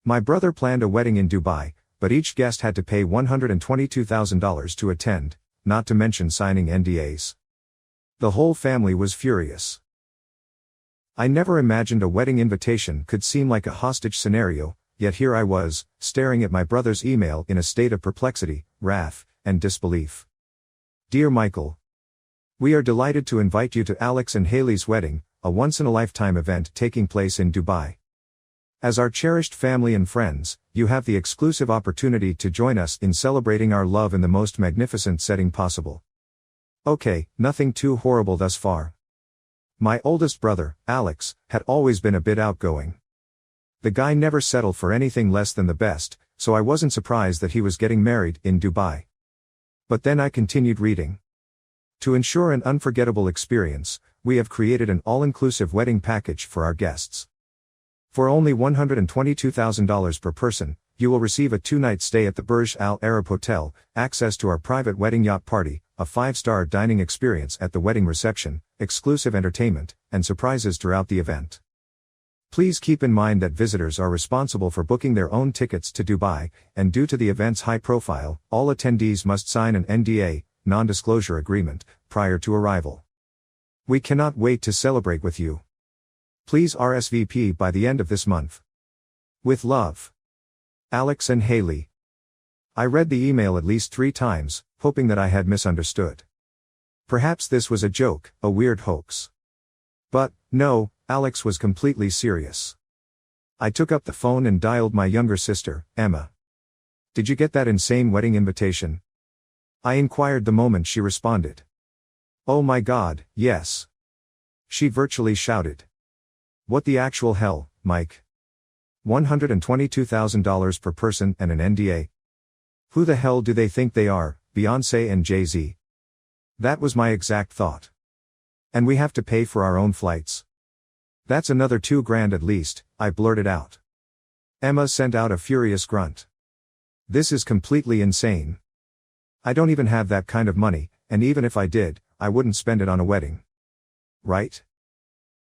My brother planned a wedding in Dubai, but each guest had to pay $122,000 to attend, not to mention signing NDAs. The whole family was furious. I never imagined a wedding invitation could seem like a hostage scenario, yet here I was, staring at my brother's email in a state of perplexity, wrath, and disbelief. Dear Michael, we are delighted to invite you to Alex and Haley's wedding, a once-in-a-lifetime event taking place in Dubai. As our cherished family and friends, you have the exclusive opportunity to join us in celebrating our love in the most magnificent setting possible. Okay, nothing too horrible thus far. My oldest brother, Alex, had always been a bit outgoing. The guy never settled for anything less than the best, so I wasn't surprised that he was getting married in Dubai. But then I continued reading. To ensure an unforgettable experience, we have created an all-inclusive wedding package for our guests. For only $122,000 per person, you will receive a 2-night stay at the Burj Al Arab Hotel, access to our private wedding yacht party, a 5-star dining experience at the wedding reception, exclusive entertainment, and surprises throughout the event. Please keep in mind that visitors are responsible for booking their own tickets to Dubai, and due to the event's high profile, all attendees must sign an NDA, non-disclosure agreement, prior to arrival. We cannot wait to celebrate with you. Please RSVP by the end of this month. With love. Alex and Haley. I read the email at least 3 times, hoping that I had misunderstood. Perhaps this was a joke, a weird hoax. But, no, Alex was completely serious. I took up the phone and dialed my younger sister, Emma. Did you get that insane wedding invitation? I inquired the moment she responded. Oh my God, yes. She virtually shouted. What the actual hell, Mike? $122,000 per person and an NDA? Who the hell do they think they are, Beyoncé and Jay-Z? That was my exact thought. And we have to pay for our own flights. That's another $2,000 at least, I blurted out. Emma sent out a furious grunt. This is completely insane. I don't even have that kind of money, and even if I did, I wouldn't spend it on a wedding. Right?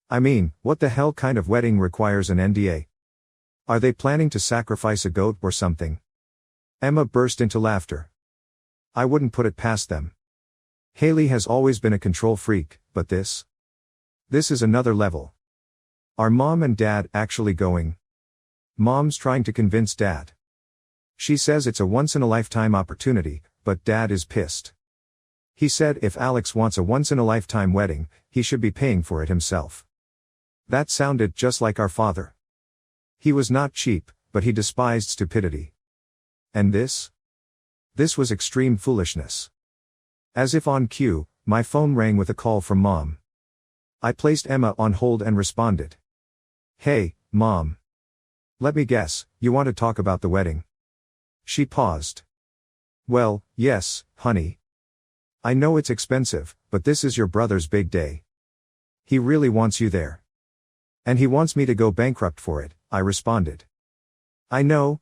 I mean, what the hell kind of wedding requires an NDA? Are they planning to sacrifice a goat or something? Emma burst into laughter. I wouldn't put it past them. Haley has always been a control freak, but this is another level. Are Mom and Dad actually going? Mom's trying to convince Dad. She says it's a once-in-a-lifetime opportunity, but Dad is pissed. He said if Alex wants a once-in-a-lifetime wedding, he should be paying for it himself. That sounded just like our father. He was not cheap, but he despised stupidity. And this? This was extreme foolishness. As if on cue, my phone rang with a call from Mom. I placed Emma on hold and responded. Hey, Mom. Let me guess, you want to talk about the wedding? She paused. Well, yes, honey. I know it's expensive, but this is your brother's big day. He really wants you there. And he wants me to go bankrupt for it, I responded. I know,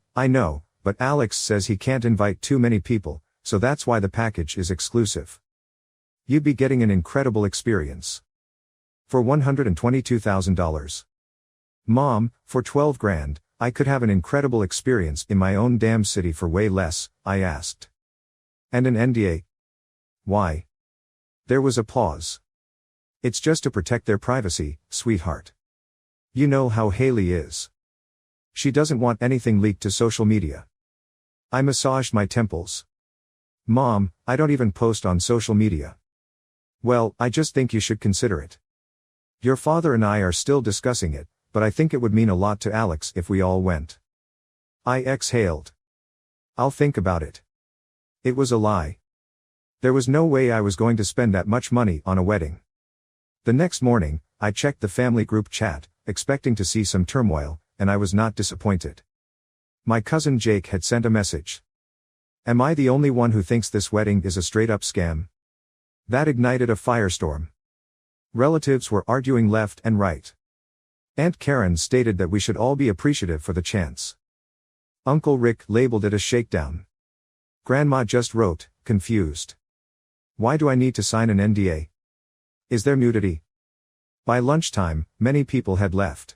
but Alex says he can't invite too many people, so that's why the package is exclusive. You'd be getting an incredible experience. For $122,000. Mom, for $12,000, I could have an incredible experience in my own damn city for way less, I asked. And an NDA? Why? There was a pause. It's just to protect their privacy, sweetheart. You know how Haley is. She doesn't want anything leaked to social media. I massaged my temples. Mom, I don't even post on social media. Well, I just think you should consider it. Your father and I are still discussing it, but I think it would mean a lot to Alex if we all went. I exhaled. I'll think about it. It was a lie. There was no way I was going to spend that much money on a wedding. The next morning, I checked the family group chat, expecting to see some turmoil, and I was not disappointed. My cousin Jake had sent a message. Am I the only one who thinks this wedding is a straight-up scam? That ignited a firestorm. Relatives were arguing left and right. Aunt Karen stated that we should all be appreciative for the chance. Uncle Rick labeled it a shakedown. Grandma just wrote, confused. Why do I need to sign an NDA? Is there nudity? By lunchtime, many people had left.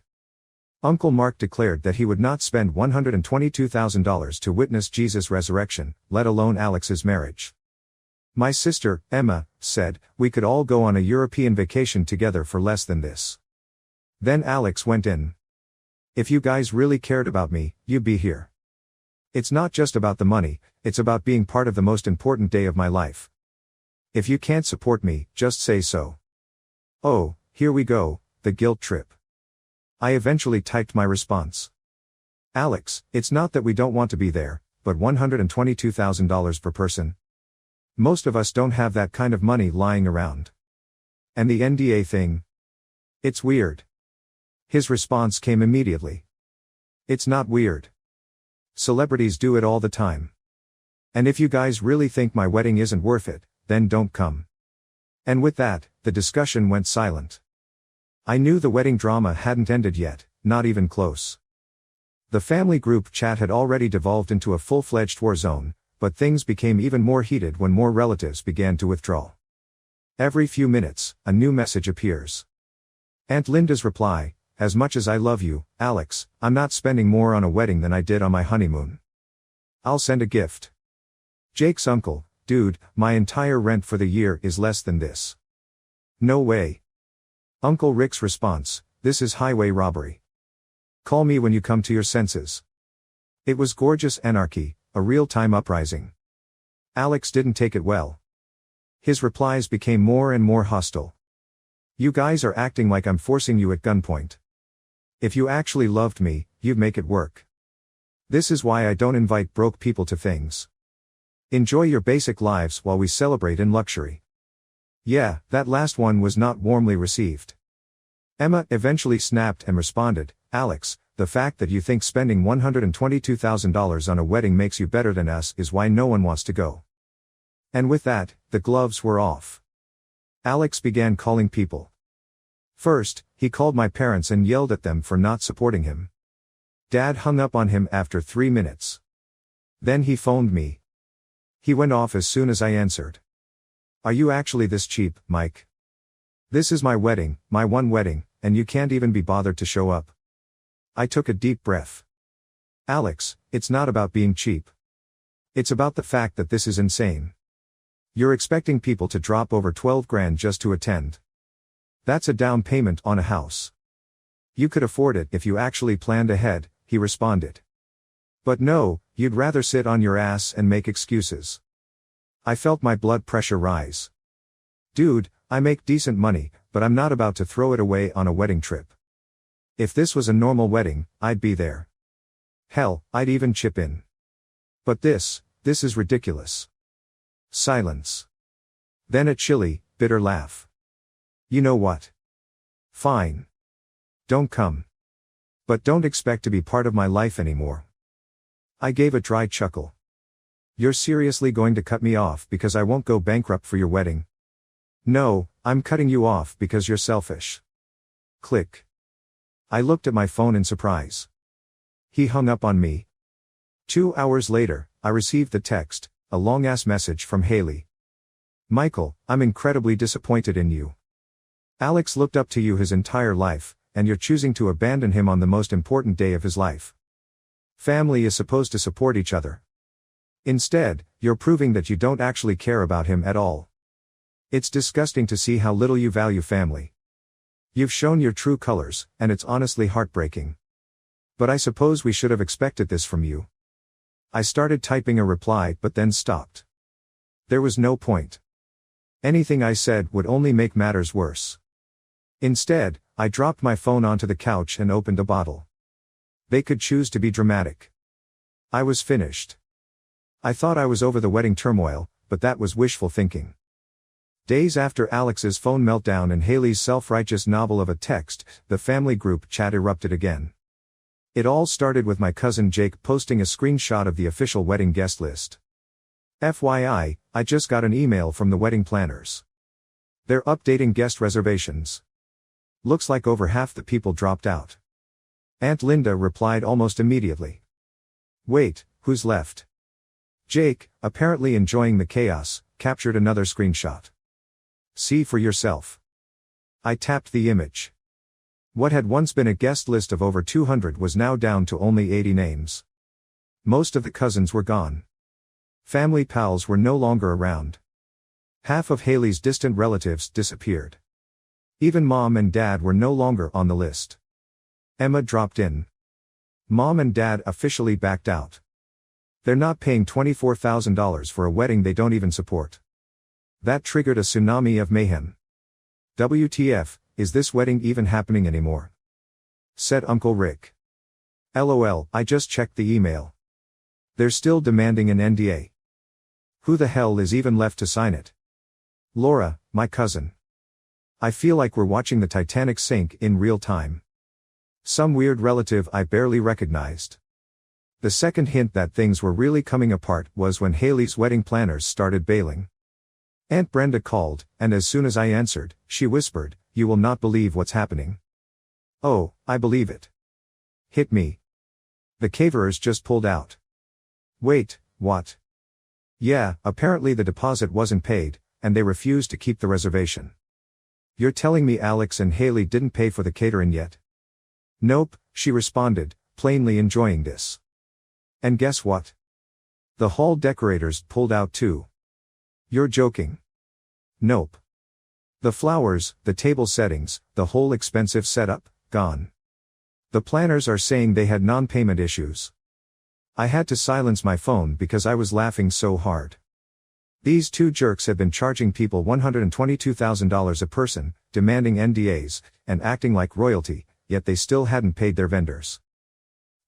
Uncle Mark declared that he would not spend $122,000 to witness Jesus' resurrection, let alone Alex's marriage. My sister, Emma, said, we could all go on a European vacation together for less than this. Then Alex went in. If you guys really cared about me, you'd be here. It's not just about the money, it's about being part of the most important day of my life. If you can't support me, just say so. Oh, here we go, the guilt trip. I eventually typed my response. Alex, it's not that we don't want to be there, but $122,000 per person. Most of us don't have that kind of money lying around. And the NDA thing? It's weird. His response came immediately. It's not weird. Celebrities do it all the time. And if you guys really think my wedding isn't worth it, then don't come. And with that, the discussion went silent. I knew the wedding drama hadn't ended yet, not even close. The family group chat had already devolved into a full-fledged war zone, but things became even more heated when more relatives began to withdraw. Every few minutes, a new message appears. Aunt Linda's reply, as much as I love you, Alex, I'm not spending more on a wedding than I did on my honeymoon. I'll send a gift. Jake's uncle, dude, my entire rent for the year is less than this. No way. Uncle Rick's response, this is highway robbery. Call me when you come to your senses. It was gorgeous anarchy, a real-time uprising. Alex didn't take it well. His replies became more and more hostile. You guys are acting like I'm forcing you at gunpoint. If you actually loved me, you'd make it work. This is why I don't invite broke people to things. Enjoy your basic lives while we celebrate in luxury. Yeah, that last one was not warmly received. Emma eventually snapped and responded, Alex, the fact that you think spending $122,000 on a wedding makes you better than us is why no one wants to go. And with that, the gloves were off. Alex began calling people. First, he called my parents and yelled at them for not supporting him. Dad hung up on him after 3 minutes. Then he phoned me. He went off as soon as I answered. Are you actually this cheap, Mike? This is my wedding, my one wedding, and you can't even be bothered to show up. I took a deep breath. Alex, it's not about being cheap. It's about the fact that this is insane. You're expecting people to drop over 12 grand just to attend. That's a down payment on a house. You could afford it if you actually planned ahead, he responded. But no, you'd rather sit on your ass and make excuses. I felt my blood pressure rise. Dude, I make decent money, but I'm not about to throw it away on a wedding trip. If this was a normal wedding, I'd be there. Hell, I'd even chip in. But this is ridiculous. Silence. Then a chilly, bitter laugh. You know what? Fine. Don't come. But don't expect to be part of my life anymore. I gave a dry chuckle. You're seriously going to cut me off because I won't go bankrupt for your wedding? No, I'm cutting you off because you're selfish. Click. I looked at my phone in surprise. He hung up on me. 2 hours later, I received the text, a long-ass message from Haley. Michael, I'm incredibly disappointed in you. Alex looked up to you his entire life, and you're choosing to abandon him on the most important day of his life. Family is supposed to support each other. Instead, you're proving that you don't actually care about him at all. It's disgusting to see how little you value family. You've shown your true colors, and it's honestly heartbreaking. But I suppose we should have expected this from you. I started typing a reply but then stopped. There was no point. Anything I said would only make matters worse. Instead, I dropped my phone onto the couch and opened a bottle. They could choose to be dramatic. I was finished. I thought I was over the wedding turmoil, but that was wishful thinking. Days after Alex's phone meltdown and Haley's self-righteous novel of a text, the family group chat erupted again. It all started with my cousin Jake posting a screenshot of the official wedding guest list. FYI, I just got an email from the wedding planners. They're updating guest reservations. Looks like over half the people dropped out. Aunt Linda replied almost immediately. Wait, who's left? Jake, apparently enjoying the chaos, captured another screenshot. See for yourself. I tapped the image. What had once been a guest list of over 200 was now down to only 80 names. Most of the cousins were gone. Family pals were no longer around. Half of Haley's distant relatives disappeared. Even Mom and Dad were no longer on the list. Emma dropped in. Mom and Dad officially backed out. They're not paying $24,000 for a wedding they don't even support. That triggered a tsunami of mayhem. WTF, is this wedding even happening anymore? Said Uncle Rick. LOL, I just checked the email. They're still demanding an NDA. Who the hell is even left to sign it? Laura, my cousin. I feel like we're watching the Titanic sink in real time. Some weird relative I barely recognized. The second hint that things were really coming apart was when Haley's wedding planners started bailing. Aunt Brenda called, and as soon as I answered, she whispered, "You will not believe what's happening." Oh, I believe it. Hit me. The caterers just pulled out. Wait, what? Yeah, apparently the deposit wasn't paid, and they refused to keep the reservation. You're telling me Alex and Haley didn't pay for the catering yet? Nope, she responded, plainly enjoying this. And guess what? The hall decorators pulled out too. You're joking. Nope. The flowers, the table settings, the whole expensive setup, gone. The planners are saying they had non-payment issues. I had to silence my phone because I was laughing so hard. These two jerks had been charging people $122,000 a person, demanding NDAs, and acting like royalty, yet they still hadn't paid their vendors.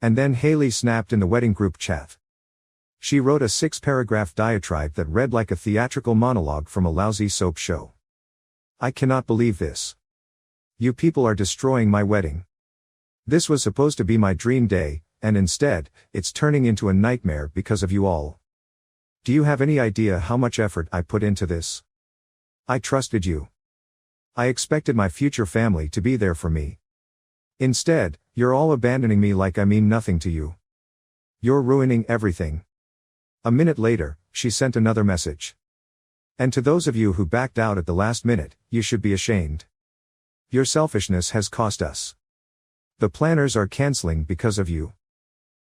And then Haley snapped in the wedding group chat. She wrote a 6-paragraph diatribe that read like a theatrical monologue from a lousy soap show. I cannot believe this. You people are destroying my wedding. This was supposed to be my dream day, and instead, it's turning into a nightmare because of you all. Do you have any idea how much effort I put into this? I trusted you. I expected my future family to be there for me. Instead, you're all abandoning me like I mean nothing to you. You're ruining everything. A minute later, she sent another message. And to those of you who backed out at the last minute, you should be ashamed. Your selfishness has cost us. The planners are canceling because of you.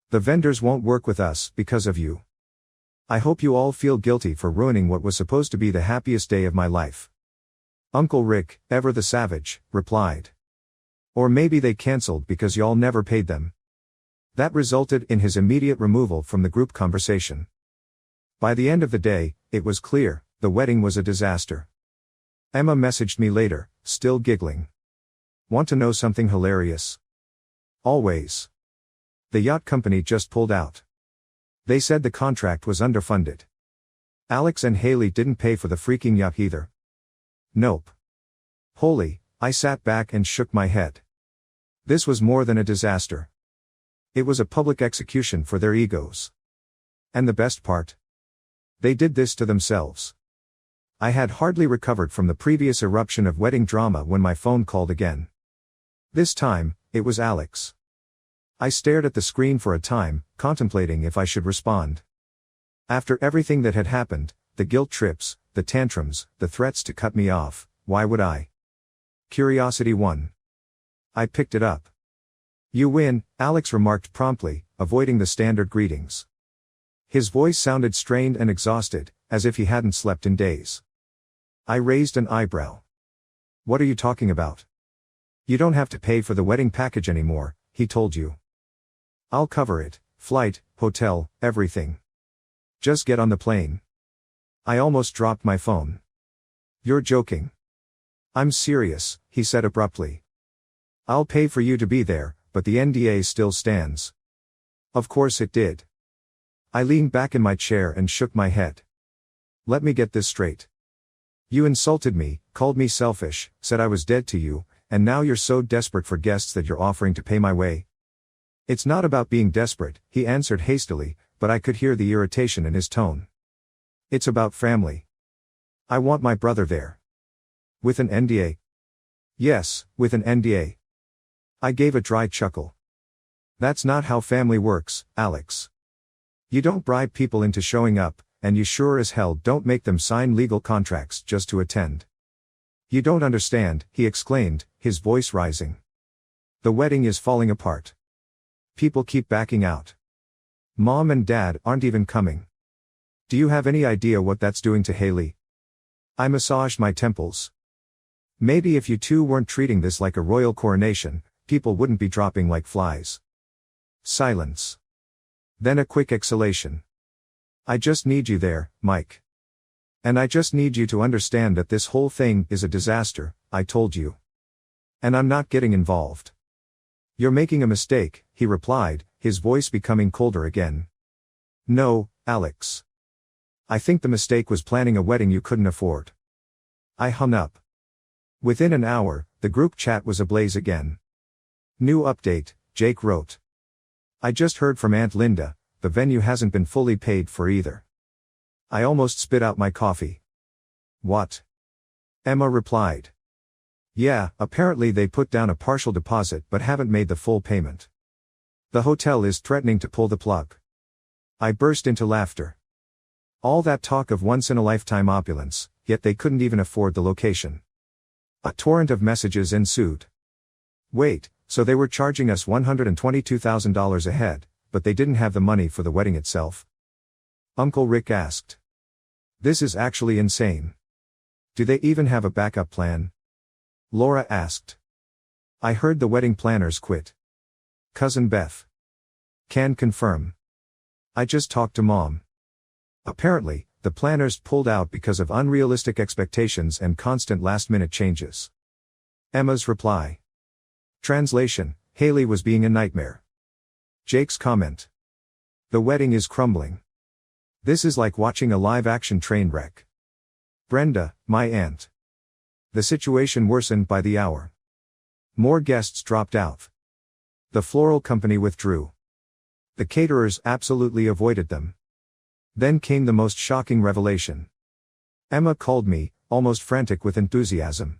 The vendors won't work with us because of you. I hope you all feel guilty for ruining what was supposed to be the happiest day of my life. Uncle Rick, ever the savage, replied. Or maybe they canceled because y'all never paid them. That resulted in his immediate removal from the group conversation. By the end of the day, it was clear, the wedding was a disaster. Emma messaged me later, still giggling. Want to know something hilarious? Always. The yacht company just pulled out. They said the contract was underfunded. Alex and Haley didn't pay for the freaking yacht either. Nope. Holy, I sat back and shook my head. This was more than a disaster. It was a public execution for their egos. And the best part? They did this to themselves. I had hardly recovered from the previous eruption of wedding drama when my phone called again. This time, it was Alex. I stared at the screen for a time, contemplating if I should respond. After everything that had happened, the guilt trips, the tantrums, the threats to cut me off, why would I? Curiosity won. I picked it up. You win, Alex remarked promptly, avoiding the standard greetings. His voice sounded strained and exhausted, as if he hadn't slept in days. I raised an eyebrow. What are you talking about? You don't have to pay for the wedding package anymore, he told you. I'll cover it, flight, hotel, everything. Just get on the plane. I almost dropped my phone. You're joking. I'm serious, he said abruptly. I'll pay for you to be there, but the NDA still stands. Of course it did. I leaned back in my chair and shook my head. Let me get this straight. You insulted me, called me selfish, said I was dead to you, and now you're so desperate for guests that you're offering to pay my way. It's not about being desperate, he answered hastily, but I could hear the irritation in his tone. It's about family. I want my brother there. With an NDA? Yes, with an NDA. I gave a dry chuckle. That's not how family works, Alex. You don't bribe people into showing up, and you sure as hell don't make them sign legal contracts just to attend. You don't understand, he exclaimed, his voice rising. The wedding is falling apart. People keep backing out. Mom and Dad aren't even coming. Do you have any idea what that's doing to Haley? I massaged my temples. Maybe if you two weren't treating this like a royal coronation, people wouldn't be dropping like flies. Silence. Then a quick exhalation. I just need you there, Mike. And I just need you to understand that this whole thing is a disaster, I told you. And I'm not getting involved. You're making a mistake, he replied, his voice becoming colder again. No, Alex. I think the mistake was planning a wedding you couldn't afford. I hung up. Within an hour, the group chat was ablaze again. New update, Jake wrote. I just heard from Aunt Linda, the venue hasn't been fully paid for either. I almost spit out my coffee. What? Emma replied. Yeah, apparently they put down a partial deposit but haven't made the full payment. The hotel is threatening to pull the plug. I burst into laughter. All that talk of once-in-a-lifetime opulence, yet they couldn't even afford the location. A torrent of messages ensued. Wait, so they were charging us $122,000 a head, but they didn't have the money for the wedding itself? Uncle Rick asked. This is actually insane. Do they even have a backup plan? Laura asked. I heard the wedding planners quit. Cousin Beth. Can confirm. I just talked to Mom. Apparently, the planners pulled out because of unrealistic expectations and constant last-minute changes. Emma's reply. Translation, Haley was being a nightmare. Jake's comment. The wedding is crumbling. This is like watching a live-action train wreck. Brenda, my aunt. The situation worsened by the hour. More guests dropped out. The floral company withdrew. The caterers absolutely avoided them. Then came the most shocking revelation. Emma called me, almost frantic with enthusiasm.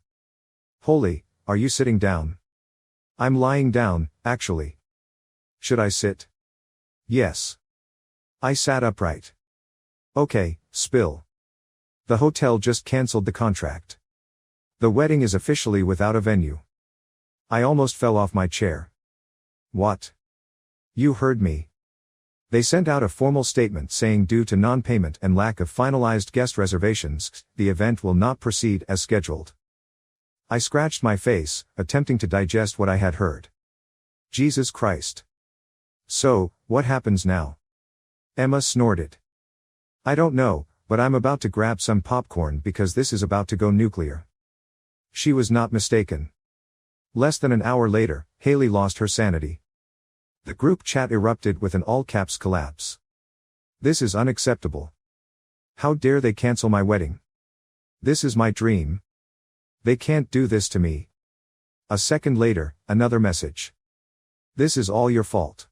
Holy, are you sitting down? I'm lying down, actually. Should I sit? Yes. I sat upright. Okay, spill. The hotel just canceled the contract. The wedding is officially without a venue. I almost fell off my chair. What? You heard me. They sent out a formal statement saying due to non-payment and lack of finalized guest reservations, the event will not proceed as scheduled. I scratched my face, attempting to digest what I had heard. Jesus Christ. So, what happens now? Emma snorted. I don't know, but I'm about to grab some popcorn because this is about to go nuclear. She was not mistaken. Less than an hour later, Haley lost her sanity. The group chat erupted with an all-caps collapse. This is unacceptable. How dare they cancel my wedding? This is my dream. They can't do this to me. A second later, another message. This is all your fault.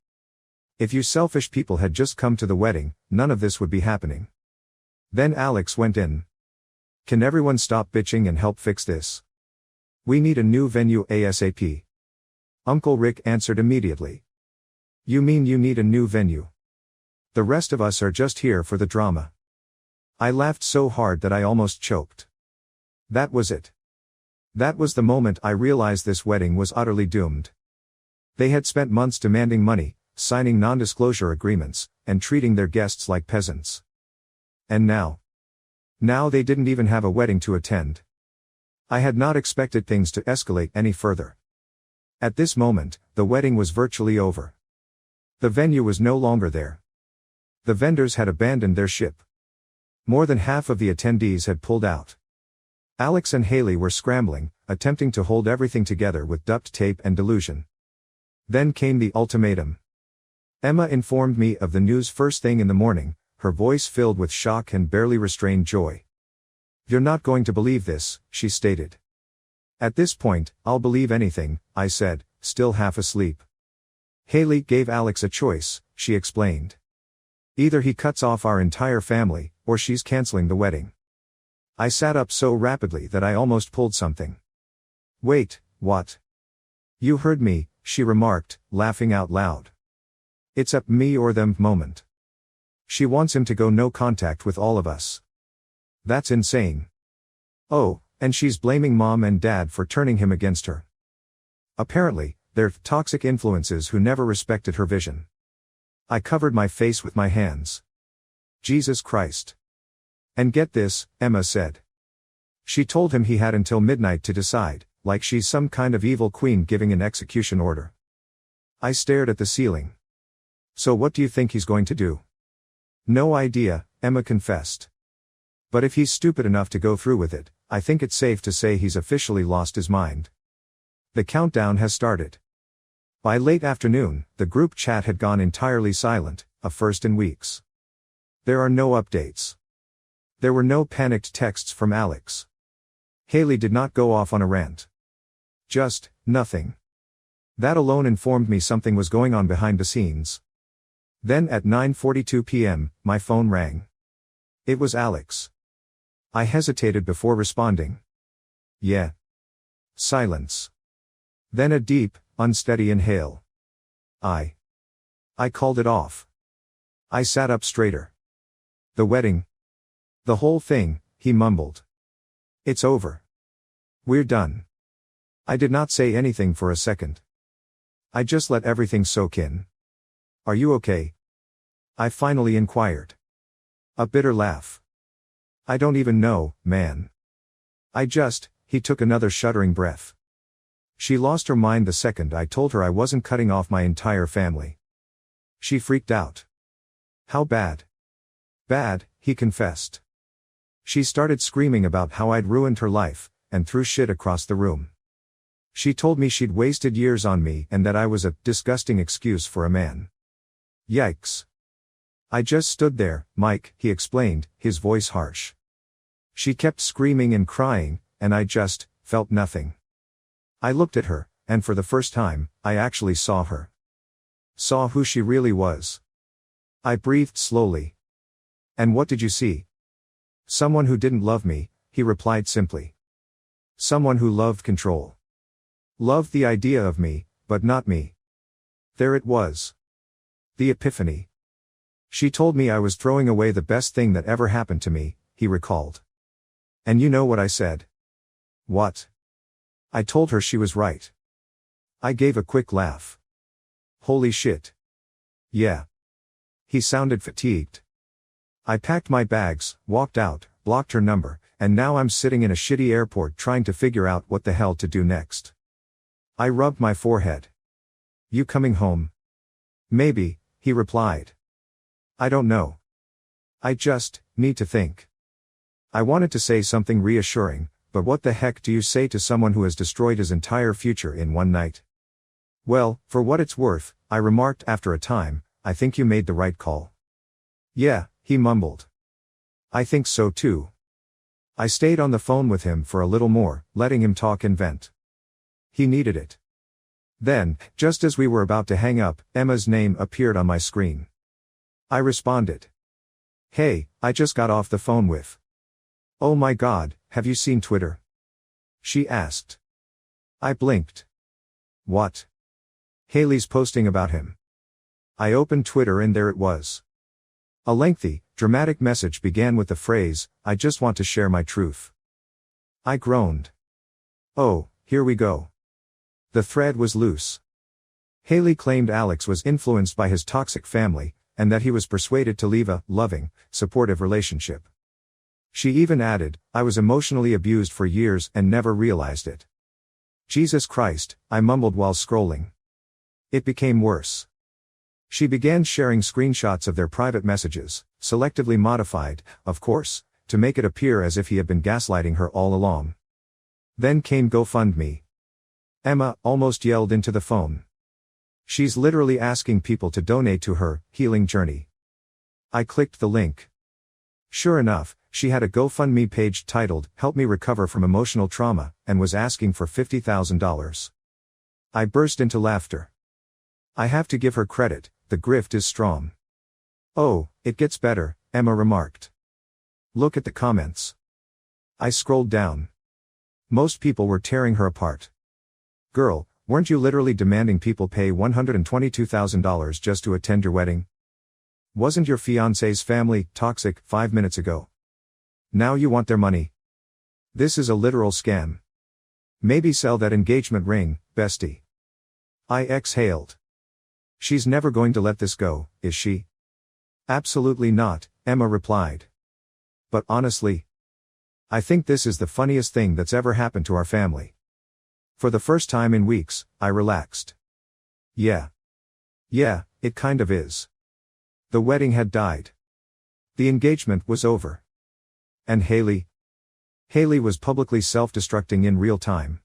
If you selfish people had just come to the wedding, none of this would be happening. Then Alex went in. Can everyone stop bitching and help fix this? We need a new venue ASAP. Uncle Rick answered immediately. You mean you need a new venue? The rest of us are just here for the drama. I laughed so hard that I almost choked. That was it. That was the moment I realized this wedding was utterly doomed. They had spent months demanding money, signing non-disclosure agreements, and treating their guests like peasants. And now? Now they didn't even have a wedding to attend. I had not expected things to escalate any further. At this moment, the wedding was virtually over. The venue was no longer there. The vendors had abandoned their ship. More than half of the attendees had pulled out. Alex and Haley were scrambling, attempting to hold everything together with duct tape and delusion. Then came the ultimatum. Emma informed me of the news first thing in the morning, her voice filled with shock and barely restrained joy. You're not going to believe this, she stated. At this point, I'll believe anything, I said, still half asleep. Haley gave Alex a choice, she explained. Either he cuts off our entire family, or she's canceling the wedding. I sat up so rapidly that I almost pulled something. Wait, what? You heard me, she remarked, laughing out loud. It's a me or them moment. She wants him to go no contact with all of us. That's insane. Oh, and she's blaming Mom and Dad for turning him against her. Apparently, they're toxic influences who never respected her vision. I covered my face with my hands. Jesus Christ. And get this, Emma said. She told him he had until midnight to decide, like she's some kind of evil queen giving an execution order. I stared at the ceiling. So what do you think he's going to do? No idea, Emma confessed. But if he's stupid enough to go through with it, I think it's safe to say he's officially lost his mind. The countdown has started. By late afternoon, the group chat had gone entirely silent, a first in weeks. There are no updates. There were no panicked texts from Alex. Haley did not go off on a rant. Just, nothing. That alone informed me something was going on behind the scenes. Then at 9:42 p.m., my phone rang. It was Alex. I hesitated before responding. Yeah. Silence. Then a deep, unsteady inhale. I called it off. I sat up straighter. The wedding. The whole thing, he mumbled. It's over. We're done. I did not say anything for a second. I just let everything soak in. Are you okay? I finally inquired. A bitter laugh. I don't even know, man. He took another shuddering breath. She lost her mind the second I told her I wasn't cutting off my entire family. She freaked out. How bad? Bad, he confessed. She started screaming about how I'd ruined her life, and threw shit across the room. She told me she'd wasted years on me and that I was a disgusting excuse for a man. Yikes. I just stood there, Mike, he explained, his voice harsh. She kept screaming and crying, and I just felt nothing. I looked at her, and for the first time, I actually saw her. Saw who she really was. I breathed slowly. And what did you see? Someone who didn't love me, he replied simply. Someone who loved control. Loved the idea of me, but not me. There it was. The epiphany. She told me I was throwing away the best thing that ever happened to me, he recalled. And you know what I said? What? I told her she was right. I gave a quick laugh. Holy shit. Yeah. He sounded fatigued. I packed my bags, walked out, blocked her number, and now I'm sitting in a shitty airport trying to figure out what the hell to do next. I rubbed my forehead. You coming home? Maybe, he replied. I don't know. I just need to think. I wanted to say something reassuring, but what the heck do you say to someone who has destroyed his entire future in one night? Well, for what it's worth, I remarked after a time, I think you made the right call. Yeah, he mumbled. I think so too. I stayed on the phone with him for a little more, letting him talk and vent. He needed it. Then, just as we were about to hang up, Emma's name appeared on my screen. I responded. Hey, I just got off the phone with. Oh my God, have you seen Twitter? She asked. I blinked. What? Haley's posting about him. I opened Twitter and there it was. A lengthy, dramatic message began with the phrase, I just want to share my truth. I groaned. Oh, here we go. The thread was loose. Haley claimed Alex was influenced by his toxic family, and that he was persuaded to leave a loving, supportive relationship. She even added, I was emotionally abused for years and never realized it. Jesus Christ, I mumbled while scrolling. It became worse. She began sharing screenshots of their private messages, selectively modified, of course, to make it appear as if he had been gaslighting her all along. Then came GoFundMe. Emma almost yelled into the phone. She's literally asking people to donate to her healing journey. I clicked the link. Sure enough, she had a GoFundMe page titled, Help Me Recover from Emotional Trauma, and was asking for $50,000. I burst into laughter. I have to give her credit, the grift is strong. Oh, it gets better, Emma remarked. Look at the comments. I scrolled down. Most people were tearing her apart. Girl, weren't you literally demanding people pay $122,000 just to attend your wedding? Wasn't your fiancé's family toxic 5 minutes ago? Now you want their money? This is a literal scam. Maybe sell that engagement ring, bestie. I exhaled. She's never going to let this go, is she? Absolutely not, Emma replied. But honestly, I think this is the funniest thing that's ever happened to our family. For the first time in weeks, I relaxed. Yeah, it kind of is. The wedding had died. The engagement was over. And Haley was publicly self-destructing in real time.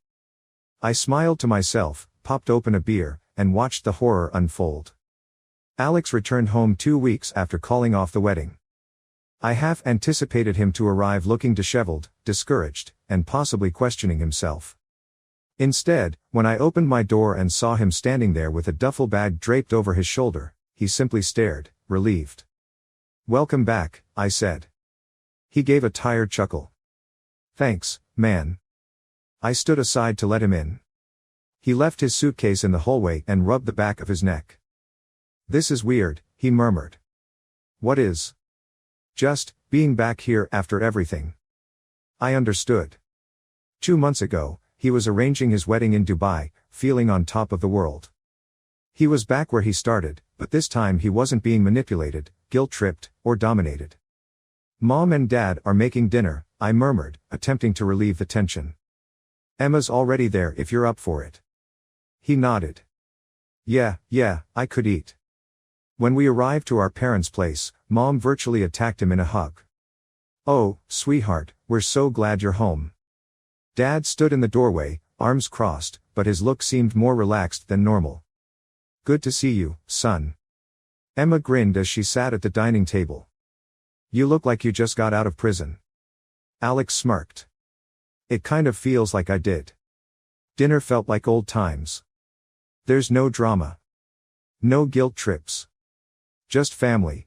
I smiled to myself, popped open a beer, and watched the horror unfold. Alex returned home 2 weeks after calling off the wedding. I half anticipated him to arrive looking disheveled, discouraged, and possibly questioning himself. Instead, when I opened my door and saw him standing there with a duffel bag draped over his shoulder, he simply stared, relieved. "Welcome back," I said. He gave a tired chuckle. "Thanks, man." I stood aside to let him in. He left his suitcase in the hallway and rubbed the back of his neck. "This is weird," he murmured. "What is?" "Just, being back here after everything." I understood. 2 months ago, he was arranging his wedding in Dubai, feeling on top of the world. He was back where he started, but this time he wasn't being manipulated, guilt-tripped, or dominated. "Mom and Dad are making dinner," I murmured, attempting to relieve the tension. "Emma's already there if you're up for it." He nodded. Yeah, I could eat." When we arrived to our parents' place, Mom virtually attacked him in a hug. "Oh, sweetheart, we're so glad you're home." Dad stood in the doorway, arms crossed, but his look seemed more relaxed than normal. "Good to see you, son." Emma grinned as she sat at the dining table. "You look like you just got out of prison." Alex smirked. "It kind of feels like I did." Dinner felt like old times. There's no drama. No guilt trips. Just family.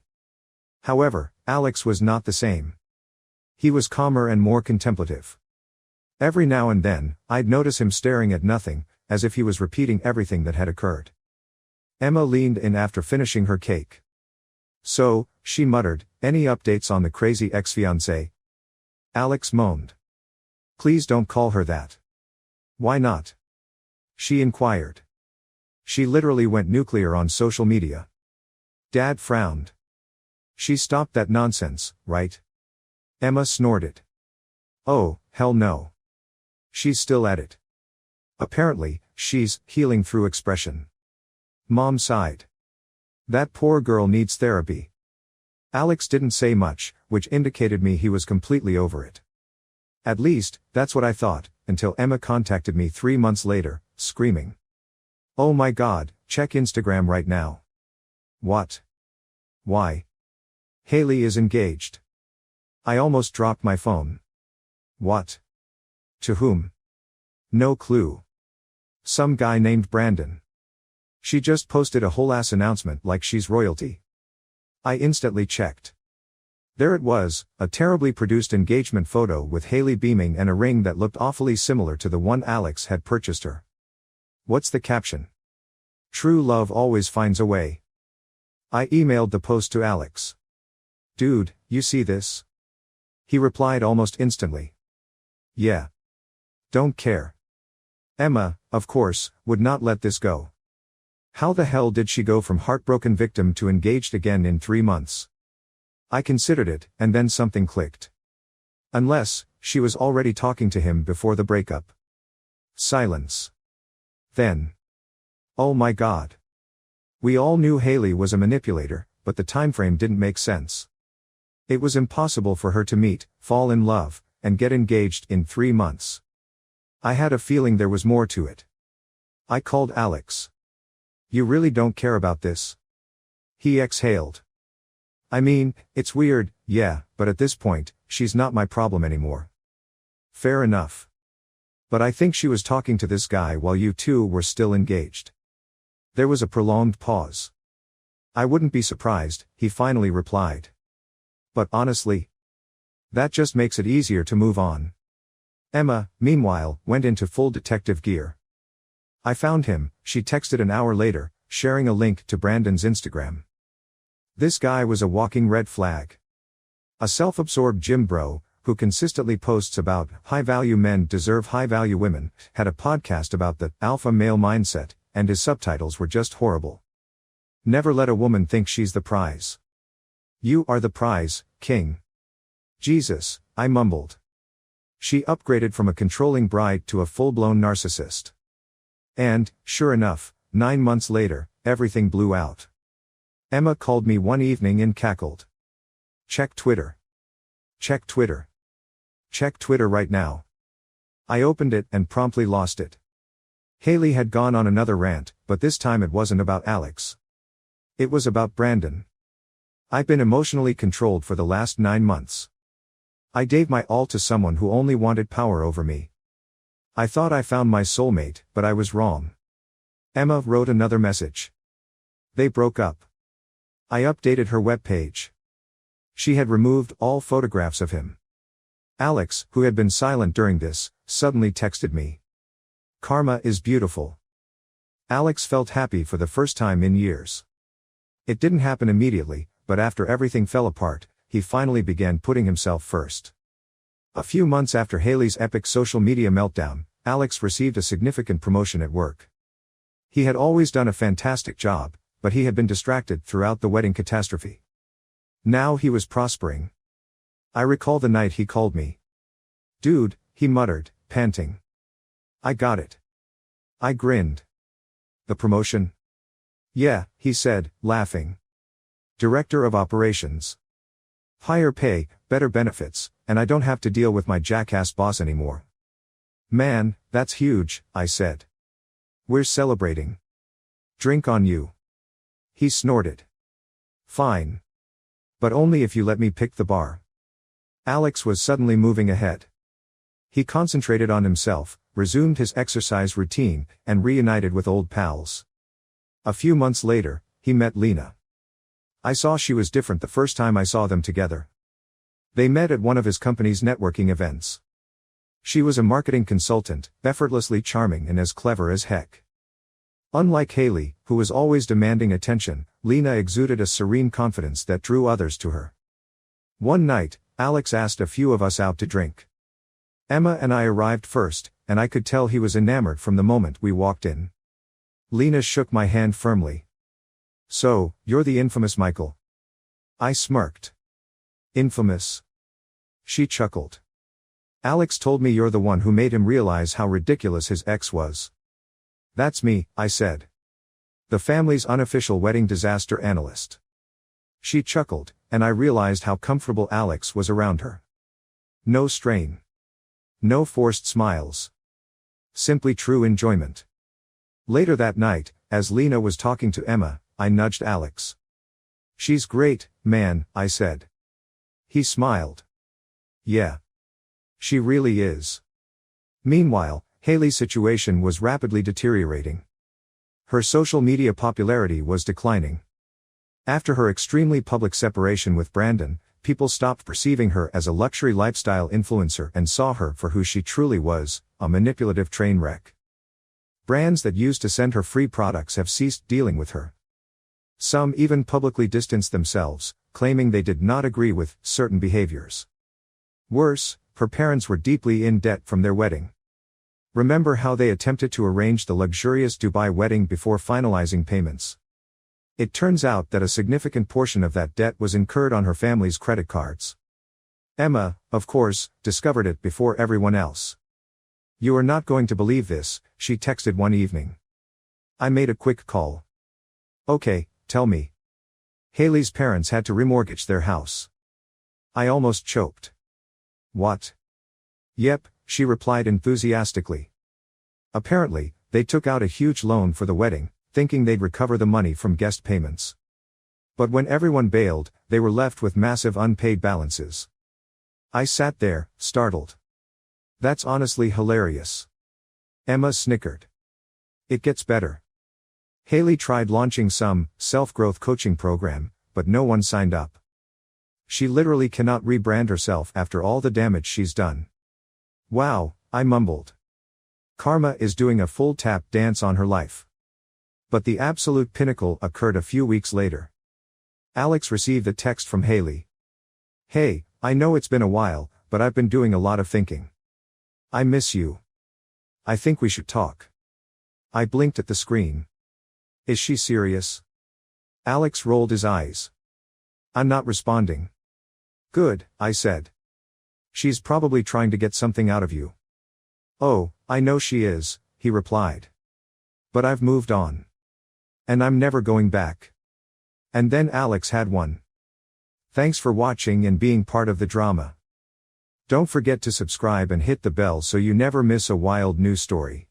However, Alex was not the same. He was calmer and more contemplative. Every now and then, I'd notice him staring at nothing, as if he was repeating everything that had occurred. Emma leaned in after finishing her cake. "So," she muttered, "any updates on the crazy ex-fiancée?" Alex moaned. "Please don't call her that." "Why not?" she inquired. "She literally went nuclear on social media." Dad frowned. "She stopped that nonsense, right?" Emma snorted. "Oh, hell no. She's still at it. Apparently, she's healing through expression." Mom sighed. "That poor girl needs therapy." Alex didn't say much, which indicated me he was completely over it. At least, that's what I thought, until Emma contacted me 3 months later, screaming. "Oh my God, check Instagram right now." "What? Why?" "Haley is engaged." I almost dropped my phone. "What? To whom?" "No clue. Some guy named Brandon. She just posted a whole ass announcement like she's royalty." I instantly checked. There it was, a terribly produced engagement photo with Haley beaming and a ring that looked awfully similar to the one Alex had purchased her. What's the caption? "True love always finds a way." I emailed the post to Alex. "Dude, you see this?" He replied almost instantly. "Yeah. Don't care." Emma, of course, would not let this go. How the hell did she go from heartbroken victim to engaged again in 3 months? I considered it, and then something clicked. Unless, she was already talking to him before the breakup. Silence. Then. Oh my God. We all knew Haley was a manipulator, but the timeframe didn't make sense. It was impossible for her to meet, fall in love, and get engaged in 3 months. I had a feeling there was more to it. I called Alex. "You really don't care about this?" He exhaled. "I mean, it's weird, yeah, but at this point, she's not my problem anymore." "Fair enough. But I think she was talking to this guy while you two were still engaged." There was a prolonged pause. "I wouldn't be surprised," he finally replied. "But honestly, that just makes it easier to move on." Emma, meanwhile, went into full detective gear. "I found him," she texted an hour later, sharing a link to Brandon's Instagram. This guy was a walking red flag. A self-absorbed gym bro, who consistently posts about high-value men deserve high-value women, had a podcast about the alpha male mindset, and his subtitles were just horrible. Never let a woman think she's the prize. You are the prize, king. Jesus, I mumbled. She upgraded from a controlling bride to a full-blown narcissist. And, sure enough, 9 months later, everything blew out. Emma called me one evening and cackled. Check Twitter. Check Twitter. Check Twitter right now. I opened it and promptly lost it. Haley had gone on another rant, but this time it wasn't about Alex. It was about Brandon. I've been emotionally controlled for the last 9 months. I gave my all to someone who only wanted power over me. I thought I found my soulmate, but I was wrong. Emma wrote another message. They broke up. I updated her webpage. She had removed all photographs of him. Alex, who had been silent during this, suddenly texted me. Karma is beautiful. Alex felt happy for the first time in years. It didn't happen immediately, but after everything fell apart, he finally began putting himself first. A few months after Haley's epic social media meltdown, Alex received a significant promotion at work. He had always done a fantastic job, but he had been distracted throughout the wedding catastrophe. Now he was prospering. I recall the night he called me. Dude, he muttered, panting. I got it. I grinned. The promotion? Yeah, he said, laughing. Director of Operations. Higher pay, better benefits, and I don't have to deal with my jackass boss anymore. Man, that's huge, I said. We're celebrating. Drink on you. He snorted. Fine. But only if you let me pick the bar. Alex was suddenly moving ahead. He concentrated on himself, resumed his exercise routine, and reunited with old pals. A few months later, he met Lena. I saw she was different the first time I saw them together. They met at one of his company's networking events. She was a marketing consultant, effortlessly charming and as clever as heck. Unlike Haley, who was always demanding attention, Lena exuded a serene confidence that drew others to her. One night, Alex asked a few of us out to drink. Emma and I arrived first, and I could tell he was enamored from the moment we walked in. Lena shook my hand firmly. So, you're the infamous Michael. I smirked. Infamous? She chuckled. Alex told me you're the one who made him realize how ridiculous his ex was. That's me, I said. The family's unofficial wedding disaster analyst. She chuckled, and I realized how comfortable Alex was around her. No strain. No forced smiles. Simply true enjoyment. Later that night, as Lena was talking to Emma, I nudged Alex. She's great, man, I said. He smiled. Yeah. She really is. Meanwhile, Haley's situation was rapidly deteriorating. Her social media popularity was declining. After her extremely public separation with Brandon, people stopped perceiving her as a luxury lifestyle influencer and saw her for who she truly was, a manipulative train wreck. Brands that used to send her free products have ceased dealing with her. Some even publicly distanced themselves, claiming they did not agree with certain behaviors. Worse, her parents were deeply in debt from their wedding. Remember how they attempted to arrange the luxurious Dubai wedding before finalizing payments? It turns out that a significant portion of that debt was incurred on her family's credit cards. Emma, of course, discovered it before everyone else. You are not going to believe this, she texted one evening. I made a quick call. Okay, tell me. Haley's parents had to remortgage their house. I almost choked. What? Yep, she replied enthusiastically. Apparently, they took out a huge loan for the wedding, thinking they'd recover the money from guest payments. But when everyone bailed, they were left with massive unpaid balances. I sat there, startled. That's honestly hilarious. Emma snickered. It gets better. Haley tried launching some self-growth coaching program, but no one signed up. She literally cannot rebrand herself after all the damage she's done. Wow, I mumbled. Karma is doing a full tap dance on her life. But the absolute pinnacle occurred a few weeks later. Alex received a text from Haley. Hey, I know it's been a while, but I've been doing a lot of thinking. I miss you. I think we should talk. I blinked at the screen. Is she serious? Alex rolled his eyes. I'm not responding. Good, I said. She's probably trying to get something out of you. Oh, I know she is, he replied. But I've moved on. And I'm never going back. And then Alex had one. Thanks for watching and being part of the drama. Don't forget to subscribe and hit the bell so you never miss a wild news story.